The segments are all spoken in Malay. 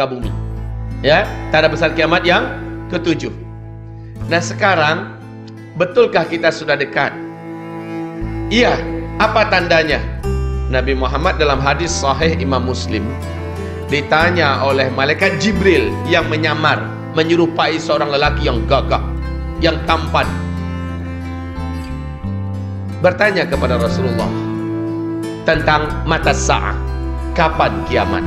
bumi. Ya, tanda besar kiamat yang ketujuh. Nah sekarang, betulkah kita sudah dekat? Iya, apa tandanya? Nabi Muhammad dalam hadis sahih Imam Muslim ditanya oleh malaikat Jibril yang menyamar, menyerupai seorang lelaki yang gagah, yang tampan. Bertanya kepada Rasulullah tentang mata sa'ah, kapan kiamat?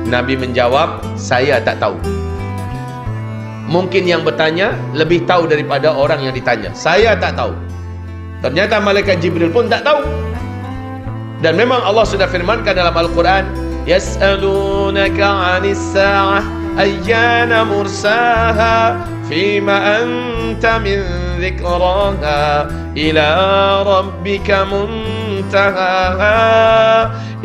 Nabi menjawab, saya tak tahu. Mungkin yang bertanya lebih tahu daripada orang yang ditanya. Saya tak tahu. Ternyata malaikat Jibril pun tak tahu. Dan memang Allah sudah firmankan dalam Al-Quran, yas'alunaka 'anis sa'ah ayyana mursaha fima anta min dzikraha ila rabbika muntahaha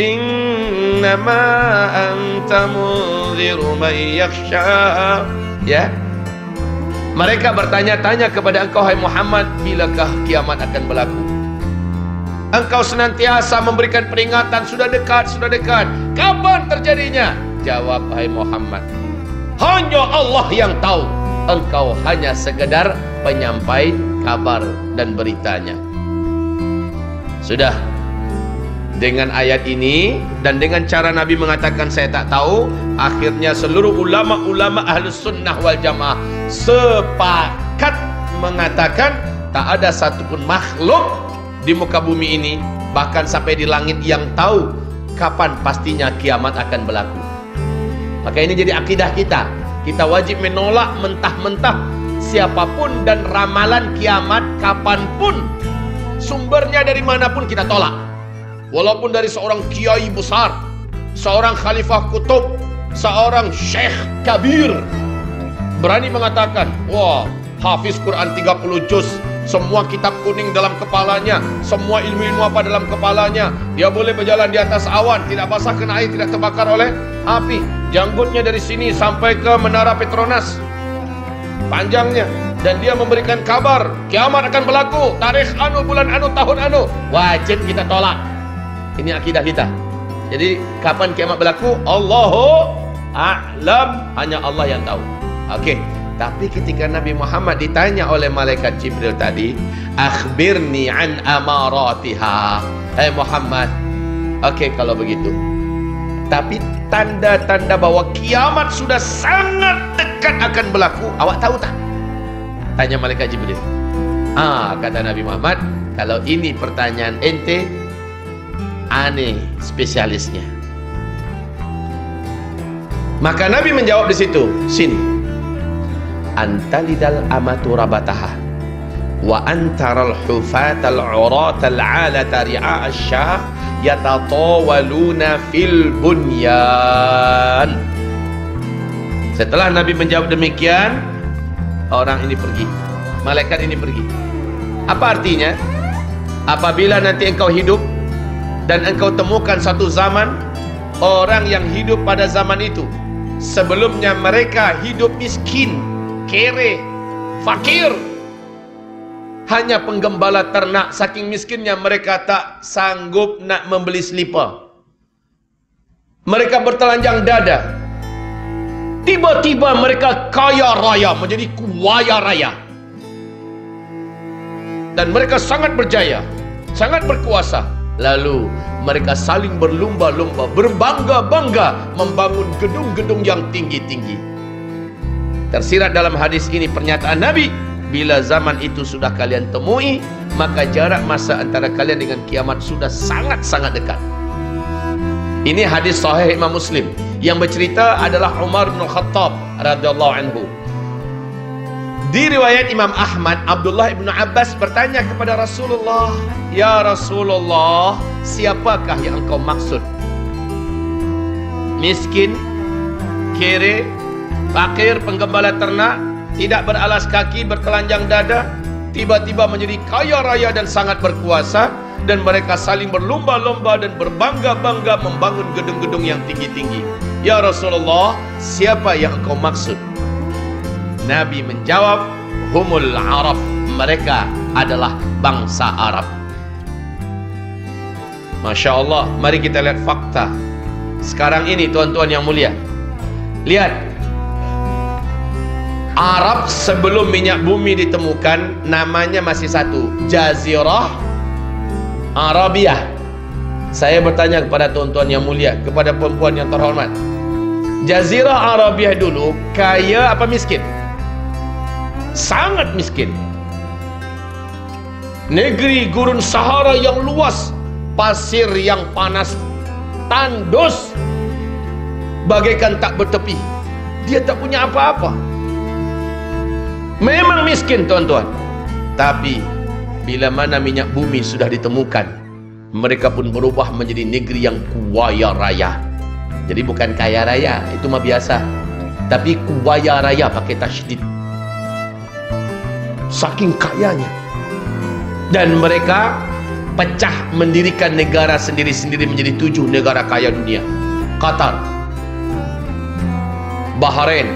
innama anta munziru man yakhsha. Ya, mereka bertanya-tanya kepada engkau, hai Muhammad, bilakah kiamat akan berlaku? Engkau senantiasa memberikan peringatan, sudah dekat, sudah dekat. Kapan terjadinya? Jawab, hai Muhammad, hanya Allah yang tahu. Engkau hanya sekedar penyampai kabar dan beritanya. Sudah. Dengan ayat ini dan dengan cara Nabi mengatakan saya tak tahu, akhirnya seluruh ulama-ulama Ahlus Sunnah wal Jamaah sepakat mengatakan tak ada satupun makhluk di muka bumi ini, bahkan sampai di langit, yang tahu kapan pastinya kiamat akan berlaku. Maka ini jadi akidah kita. Kita wajib menolak mentah-mentah siapapun dan ramalan kiamat kapanpun, sumbernya dari manapun kita tolak. Walaupun dari seorang kiai besar, seorang khalifah kutub, seorang syekh kabir berani mengatakan, wah, hafiz Quran 30 juz, semua kitab kuning dalam kepalanya, semua ilmu-ilmu apa dalam kepalanya, dia boleh berjalan di atas awan, tidak basah kena air, tidak terbakar oleh api, janggutnya dari sini sampai ke Menara Petronas panjangnya, dan dia memberikan kabar kiamat akan berlaku tarikh anu, bulan anu, tahun anu. Wajib kita tolak. Ini akidah kita. Jadi kapan kiamat berlaku? Allahu a'lam, hanya Allah yang tahu. Oke. Tapi ketika Nabi Muhammad ditanya oleh malaikat Jibril tadi, akhbirni an amaratiha, hai Muhammad, oke kalau begitu, tapi tanda-tanda bahwa kiamat sudah sangat dekat akan berlaku, awak tahu tak? Tanya malaikat Jibril. Kata Nabi Muhammad, kalau ini pertanyaan ente, aneh spesialisnya. Maka Nabi menjawab di situ, sini, antalidal amatu rabataha wa antaral hufatal uratal alata ri'a asyah yatatawaluna fil bunyan. Setelah Nabi menjawab demikian, orang ini pergi, malaikat ini pergi. Apa artinya? Apabila nanti engkau hidup dan engkau temukan satu zaman, orang yang hidup pada zaman itu, sebelumnya mereka hidup miskin, kere, fakir, hanya penggembala ternak, saking miskinnya mereka tak sanggup nak membeli selipar, mereka bertelanjang dada. Tiba-tiba mereka kaya raya, menjadi kuaya raya, dan mereka sangat berjaya, sangat berkuasa. Lalu mereka saling berlumba-lumba, berbangga-bangga membangun gedung-gedung yang tinggi-tinggi. Tersirat dalam hadis ini pernyataan Nabi, bila zaman itu sudah kalian temui, maka jarak masa antara kalian dengan kiamat sudah sangat-sangat dekat. Ini hadis sahih Imam Muslim. Yang bercerita adalah Umar bin Khattab radhiyallahu anhu. Di riwayat Imam Ahmad, Abdullah bin Abbas bertanya kepada Rasulullah, ya Rasulullah, siapakah yang engkau maksud? Miskin, kere, fakir, penggembala ternak, tidak beralas kaki, bertelanjang dada, tiba-tiba menjadi kaya raya dan sangat berkuasa, dan mereka saling berlomba-lomba dan berbangga-bangga membangun gedung-gedung yang tinggi-tinggi. Ya Rasulullah, siapa yang engkau maksud? Nabi menjawab, humul Arab, mereka adalah bangsa Arab. Masya Allah, mari kita lihat fakta sekarang ini, tuan-tuan yang mulia. Lihat, Arab sebelum minyak bumi ditemukan namanya masih satu, Jazirah Arabiah. Saya bertanya kepada tuan-tuan yang mulia, kepada perempuan yang terhormat, Jazirah Arabiah dulu kaya apa miskin? Sangat miskin. Negeri gurun Sahara yang luas, pasir yang panas, tandus bagaikan tak bertepi. Dia tak punya apa-apa. Memang miskin tuan-tuan. Tapi bila mana minyak bumi sudah ditemukan, mereka pun berubah menjadi negeri yang kuaya raya. Jadi bukan kaya raya, itu mah biasa. Tapi kuaya raya pakai tasydid. Saking kayanya. Dan mereka pecah mendirikan negara sendiri-sendiri menjadi 7 negara kaya dunia. Qatar, Bahrain,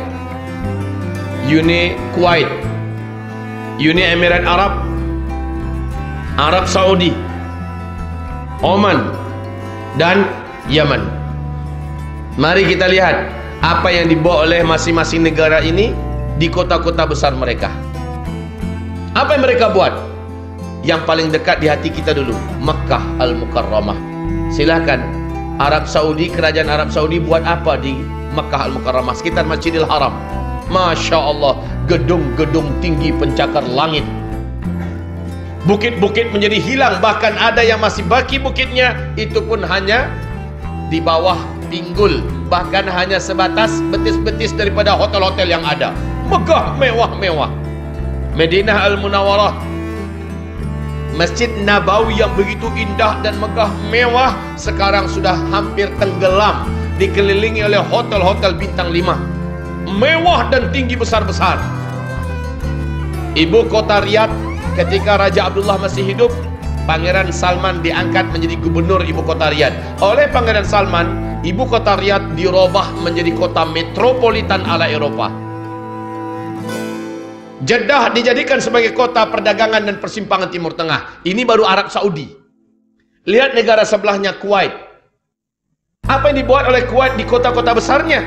Uni Kuwait, Uni Emirat Arab, Arab Saudi, Oman, dan Yaman. Mari kita lihat apa yang dibawa oleh masing-masing negara ini di kota-kota besar mereka. Apa yang mereka buat? Yang paling dekat di hati kita dulu, Makkah Al-Mukarramah. Silakan, Arab Saudi, kerajaan Arab Saudi buat apa di Makkah Al-Mukarramah, sekitar Masjidil Haram? Masya Allah, gedung-gedung tinggi pencakar langit. Bukit-bukit menjadi hilang, bahkan ada yang masih baki bukitnya, itu pun hanya di bawah pinggul, bahkan hanya sebatas betis-betis daripada hotel-hotel yang ada. Megah, mewah-mewah. Madinah Al-Munawwarah, Masjid Nabawi yang begitu indah dan megah mewah, sekarang sudah hampir tenggelam, dikelilingi oleh hotel-hotel bintang 5, mewah dan tinggi besar-besar. Ibu kota Riyadh, ketika Raja Abdullah masih hidup, Pangeran Salman diangkat menjadi gubernur ibu kota Riyadh. Oleh Pangeran Salman, ibu kota Riyadh dirubah menjadi kota metropolitan ala Eropa. Jeddah dijadikan sebagai kota perdagangan dan persimpangan Timur Tengah. Ini baru Arab Saudi. Lihat negara sebelahnya, Kuwait. Apa yang dibuat oleh Kuwait di kota-kota besarnya?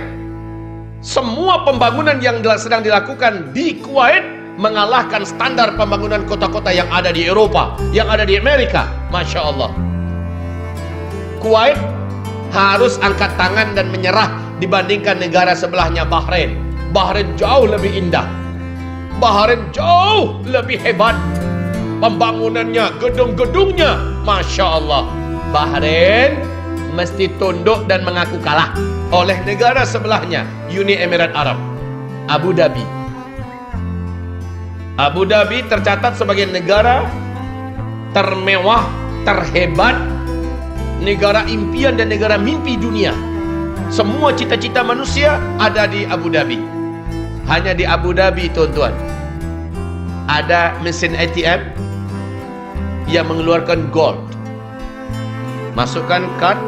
Semua pembangunan yang sedang dilakukan di Kuwait mengalahkan standar pembangunan kota-kota yang ada di Eropa, yang ada di Amerika. Masya Allah. Kuwait harus angkat tangan dan menyerah dibandingkan negara sebelahnya, Bahrain. Bahrain jauh lebih indah, Bahrain jauh lebih hebat pembangunannya, gedung-gedungnya. Masya Allah. Bahrain mesti tunduk dan mengaku kalah oleh negara sebelahnya, Uni Emirat Arab, Abu Dhabi. Abu Dhabi tercatat sebagai negara termewah, terhebat, negara impian dan negara mimpi dunia. Semua cita-cita manusia ada di Abu Dhabi. Hanya di Abu Dhabi, tuan-tuan, ada mesin ATM yang mengeluarkan gold. Masukkan kad,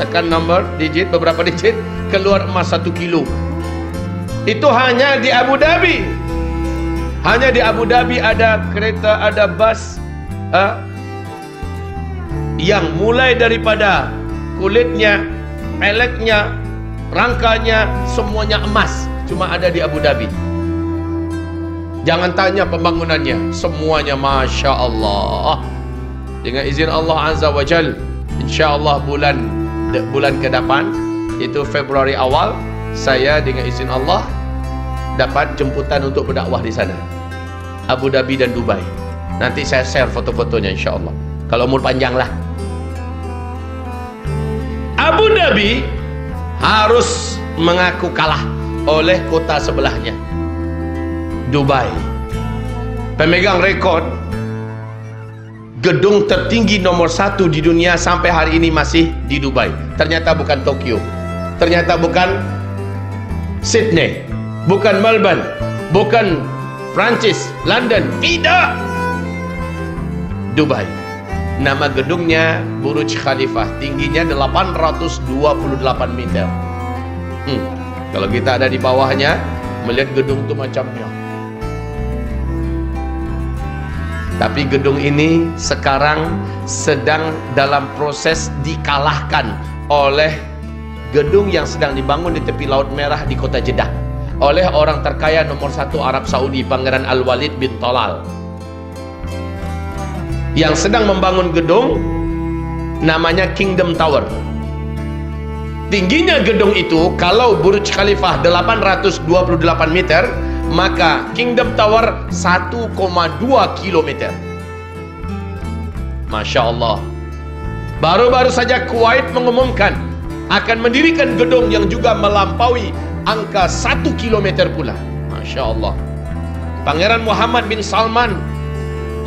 tekan nombor, digit, beberapa digit, keluar emas 1 kilo. Itu hanya di Abu Dhabi. Hanya di Abu Dhabi ada kereta, ada bus yang mulai daripada kulitnya, peleknya, rangkanya, semuanya emas. Cuma ada di Abu Dhabi. Jangan tanya pembangunannya, semuanya Masya Allah. Dengan izin Allah Azza wa Jal, insya Allah bulan ke depan, itu Februari awal, saya dengan izin Allah dapat jemputan untuk berdakwah di sana, Abu Dhabi dan Dubai. Nanti saya share foto-fotonya insya Allah, kalau umur panjang lah. Abu Dhabi harus mengaku kalah oleh kota sebelahnya, Dubai. Pemegang rekod gedung tertinggi nomor 1 di dunia sampai hari ini masih di Dubai. Ternyata bukan Tokyo, ternyata bukan Sydney, bukan Melbourne, bukan Prancis, London, tidak, Dubai. Nama gedungnya Burj Khalifah, tingginya 828 meter. Kalau kita ada di bawahnya, melihat gedung itu macamnya. Tapi gedung ini sekarang sedang dalam proses dikalahkan oleh gedung yang sedang dibangun di tepi Laut Merah di kota Jeddah oleh orang terkaya nomor 1 Arab Saudi, Pangeran Al-Walid bin Talal, yang sedang membangun gedung namanya Kingdom Tower. Tingginya gedung itu, kalau Burj Khalifah 828 meter, maka Kingdom Tower 1,2 kilometer. Masya Allah. Baru-baru saja Kuwait mengumumkan akan mendirikan gedung yang juga melampaui angka 1 kilometer pula. Masya Allah. Pangeran Muhammad bin Salman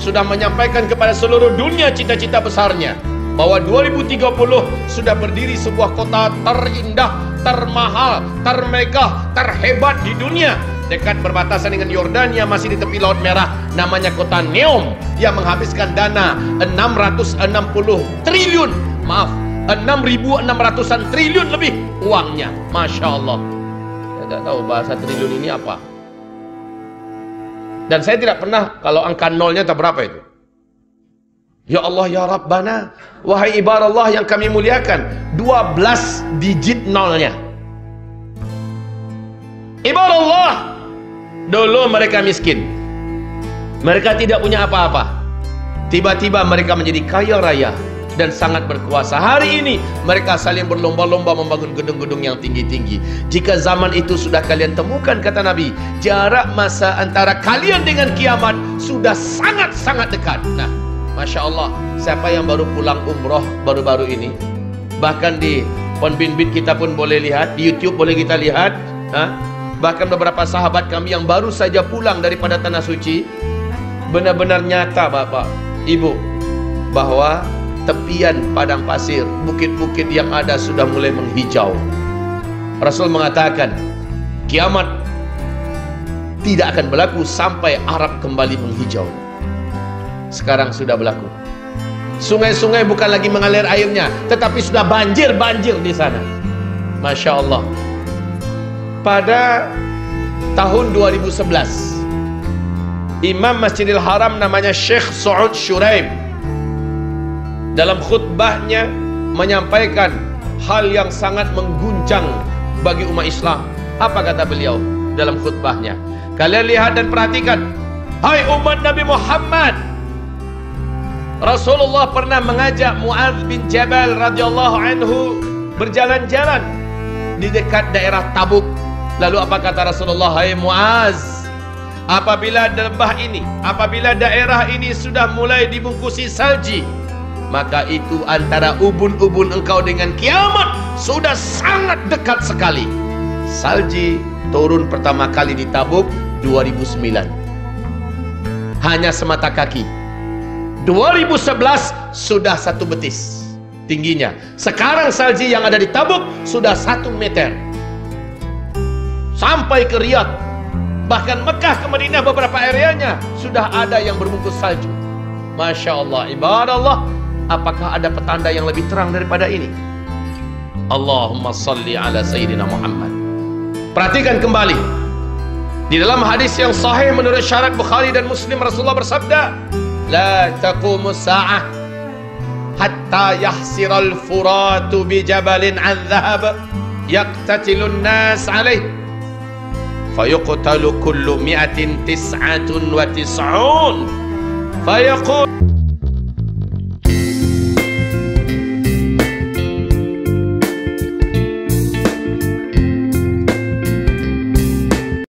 sudah menyampaikan kepada seluruh dunia cita-cita besarnya, bahwa 2030 sudah berdiri sebuah kota terindah, termahal, termegah, terhebat di dunia, dekat berbatasan dengan Yordania, masih di tepi Laut Merah, namanya kota Neom, yang menghabiskan dana 660 triliun, maaf, 6.600-an triliun lebih uangnya. Masya Allah. Saya tidak tahu bahasa triliun ini apa. Dan saya tidak pernah, kalau angka nolnya tak berapa itu. Ya Allah ya Rabbana, wahai ibarat Allah yang kami muliakan, 12 digit nolnya. Ibarat Allah, dulu mereka miskin, mereka tidak punya apa-apa, tiba-tiba mereka menjadi kaya raya dan sangat berkuasa. Hari ini mereka saling berlomba-lomba membangun gedung-gedung yang tinggi-tinggi. Jika zaman itu sudah kalian temukan, kata Nabi, jarak masa antara kalian dengan kiamat sudah sangat-sangat dekat. Nah, Masya Allah, siapa yang baru pulang umroh baru-baru ini, bahkan di Pon Bin Bit kita pun boleh lihat, di YouTube boleh kita lihat, bahkan beberapa sahabat kami yang baru saja pulang daripada Tanah Suci, benar-benar nyata Bapak, Ibu, bahwa tepian padang pasir, bukit-bukit yang ada sudah mulai menghijau. Rasul mengatakan, kiamat tidak akan berlaku sampai Arab kembali menghijau. Sekarang sudah berlaku. Sungai-sungai bukan lagi mengalir airnya, tetapi sudah banjir-banjir di sana. Masya Allah. Pada tahun 2011, Imam Masjidil Haram namanya Syekh Saud Shuraim, dalam khutbahnya menyampaikan hal yang sangat mengguncang bagi umat Islam. Apa kata beliau dalam khutbahnya? Kalian lihat dan perhatikan. Hai umat Nabi Muhammad, Rasulullah pernah mengajak Mu'adz bin Jabal radhiyallahu anhu berjalan-jalan di dekat daerah Tabuk. Lalu apa kata Rasulullah? Hai Mu'adz, apabila lembah ini, apabila daerah ini sudah mulai dibungkusi salji, maka itu antara ubun-ubun engkau dengan kiamat sudah sangat dekat sekali. Salji turun pertama kali di Tabuk 2009, hanya semata kaki. 2011 sudah 1 betis tingginya. Sekarang salji yang ada di Tabuk sudah 1 meter sampai ke Riyadh. Bahkan Mekah ke Madinah beberapa areanya sudah ada yang berbungkus salju. Masya Allah, ibadah Allah. Apakah ada petanda yang lebih terang daripada ini? Allahumma salli ala Sayyidina Muhammad. Perhatikan kembali, di dalam hadis yang sahih menurut syarat Bukhari dan Muslim, Rasulullah bersabda, la taqumus sa'ah hatta yahsiral furatu bi jabalin an dhahab yaqtatilun nas alaih fayuqtalu kullu mi'atin tis'atun wa tis'un fayaqul